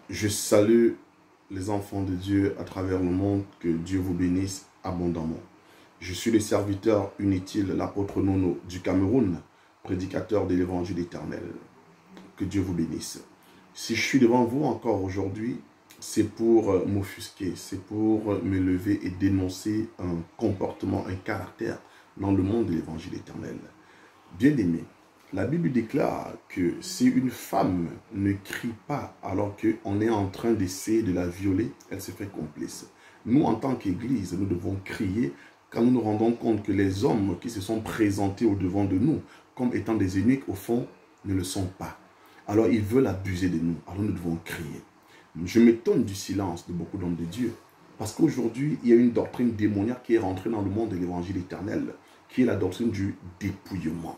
Je salue les enfants de Dieu à travers le monde, que Dieu vous bénisse abondamment. Je suis le serviteur inutile, l'apôtre Nono du Cameroun, prédicateur de l'évangile éternel. Que Dieu vous bénisse. Si je suis devant vous encore aujourd'hui, c'est pour m'offusquer, c'est pour me lever et dénoncer un comportement, un caractère dans le monde de l'évangile éternel. Bien-aimé, la Bible déclare que si une femme ne crie pas alors qu'on est en train d'essayer de la violer, elle se fait complice. Nous, en tant qu'Église, nous devons crier quand nous nous rendons compte que les hommes qui se sont présentés au-devant de nous comme étant des eunuques, au fond, ne le sont pas. Alors, ils veulent abuser de nous. Alors, nous devons crier. Je m'étonne du silence de beaucoup d'hommes de Dieu. Parce qu'aujourd'hui, il y a une doctrine démoniaque qui est rentrée dans le monde de l'évangile éternel, qui est la doctrine du dépouillement.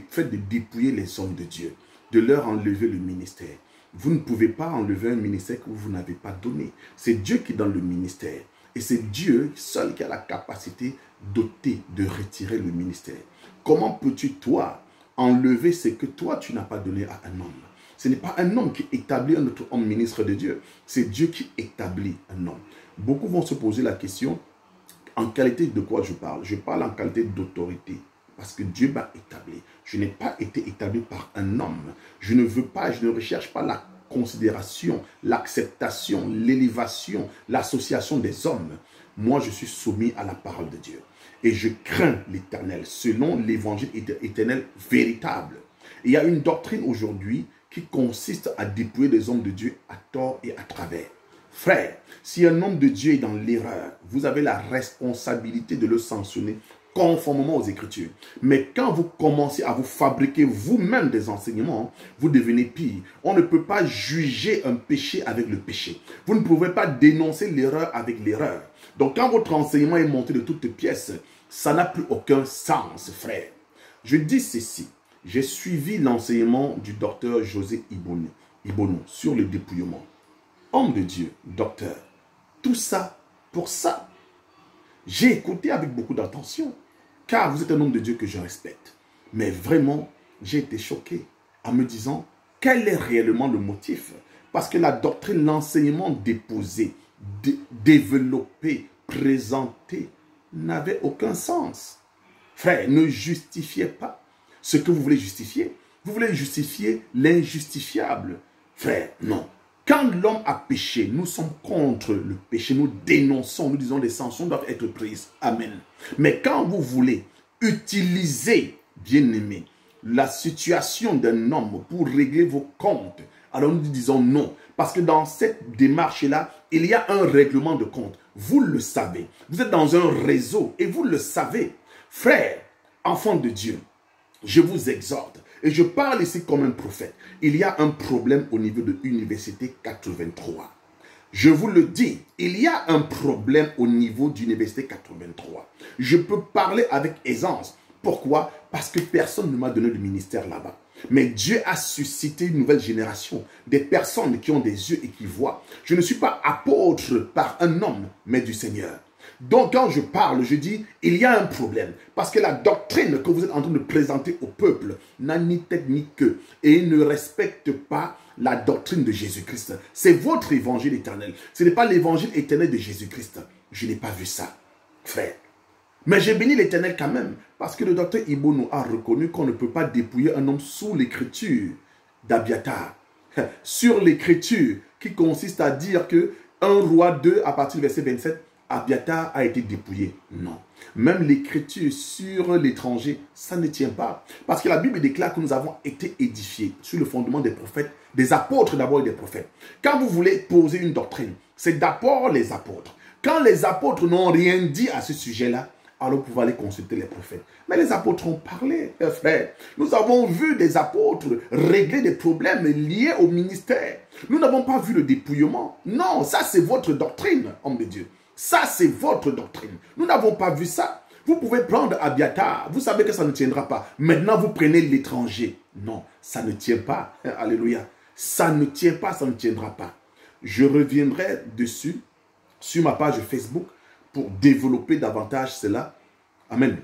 Fait de dépouiller les hommes de Dieu, de leur enlever le ministère. Vous ne pouvez pas enlever un ministère que vous n'avez pas donné. C'est Dieu qui donne le ministère. Et c'est Dieu seul qui a la capacité dotée de retirer le ministère. Comment peux-tu, toi, enlever ce que toi, tu n'as pas donné à un homme? Ce n'est pas un homme qui établit un autre homme ministre de Dieu. C'est Dieu qui établit un homme. Beaucoup vont se poser la question, en qualité de quoi je parle? Je parle en qualité d'autorité. Parce que Dieu m'a établi. Je n'ai pas été établi par un homme. Je ne veux pas, je ne recherche pas la considération, l'acceptation, l'élévation, l'association des hommes. Moi, je suis soumis à la parole de Dieu. Et je crains l'Éternel, selon l'évangile éternel véritable. Il y a une doctrine aujourd'hui qui consiste à dépouiller les hommes de Dieu à tort et à travers. Frère, si un homme de Dieu est dans l'erreur, vous avez la responsabilité de le sanctionner conformément aux Écritures. Mais quand vous commencez à vous fabriquer vous-même des enseignements, vous devenez pire. On ne peut pas juger un péché avec le péché. Vous ne pouvez pas dénoncer l'erreur avec l'erreur. Donc quand votre enseignement est monté de toutes pièces, ça n'a plus aucun sens, frère. Je dis ceci. J'ai suivi l'enseignement du docteur José Ibono sur le dépouillement. Homme de Dieu, docteur, tout ça pour ça. J'ai écouté avec beaucoup d'attention, car vous êtes un homme de Dieu que je respecte. Mais vraiment, j'ai été choqué en me disant, quel est réellement le motif? Parce que la doctrine, l'enseignement déposé, développé, présenté, n'avait aucun sens. Frère, ne justifiez pas ce que vous voulez justifier. Vous voulez justifier l'injustifiable. Frère, non. Quand l'homme a péché, nous sommes contre le péché, nous dénonçons, nous disons les sanctions doivent être prises. Amen. Mais quand vous voulez utiliser, bien-aimé, la situation d'un homme pour régler vos comptes, alors nous disons non. Parce que dans cette démarche-là, il y a un règlement de compte. Vous le savez. Vous êtes dans un réseau et vous le savez. Frère, enfant de Dieu, je vous exhorte. Et je parle ici comme un prophète. Il y a un problème au niveau de l'université 83. Je vous le dis, il y a un problème au niveau d'université 83. Je peux parler avec aisance. Pourquoi? Parce que personne ne m'a donné le ministère là-bas. Mais Dieu a suscité une nouvelle génération, des personnes qui ont des yeux et qui voient. Je ne suis pas apôtre par un homme, mais du Seigneur. Donc quand je parle, je dis, il y a un problème. Parce que la doctrine que vous êtes en train de présenter au peuple n'a ni tête ni queue. Et ne respecte pas la doctrine de Jésus-Christ. C'est votre évangile éternel. Ce n'est pas l'évangile éternel de Jésus-Christ. Je n'ai pas vu ça, frère. Mais j'ai béni l'Éternel quand même. Parce que le docteur Ibono a reconnu qu'on ne peut pas dépouiller un homme sous l'écriture d'Abiatar. Sur l'écriture qui consiste à dire que 1 Roi 2 à partir du verset 27, Abiatar a été dépouillé. Non. Même l'écriture sur l'étranger, ça ne tient pas. Parce que la Bible déclare que nous avons été édifiés sur le fondement des prophètes, des apôtres d'abord et des prophètes. Quand vous voulez poser une doctrine, c'est d'abord les apôtres. Quand les apôtres n'ont rien dit à ce sujet-là, alors vous pouvez aller consulter les prophètes. Mais les apôtres ont parlé, frère. Nous avons vu des apôtres régler des problèmes liés au ministère. Nous n'avons pas vu le dépouillement. Non, ça c'est votre doctrine, homme de Dieu. Ça, c'est votre doctrine. Nous n'avons pas vu ça. Vous pouvez prendre Abiatar. Vous savez que ça ne tiendra pas. Maintenant, vous prenez l'étranger. Non, ça ne tient pas. Alléluia. Ça ne tient pas, ça ne tiendra pas. Je reviendrai dessus sur ma page Facebook pour développer davantage cela. Amen.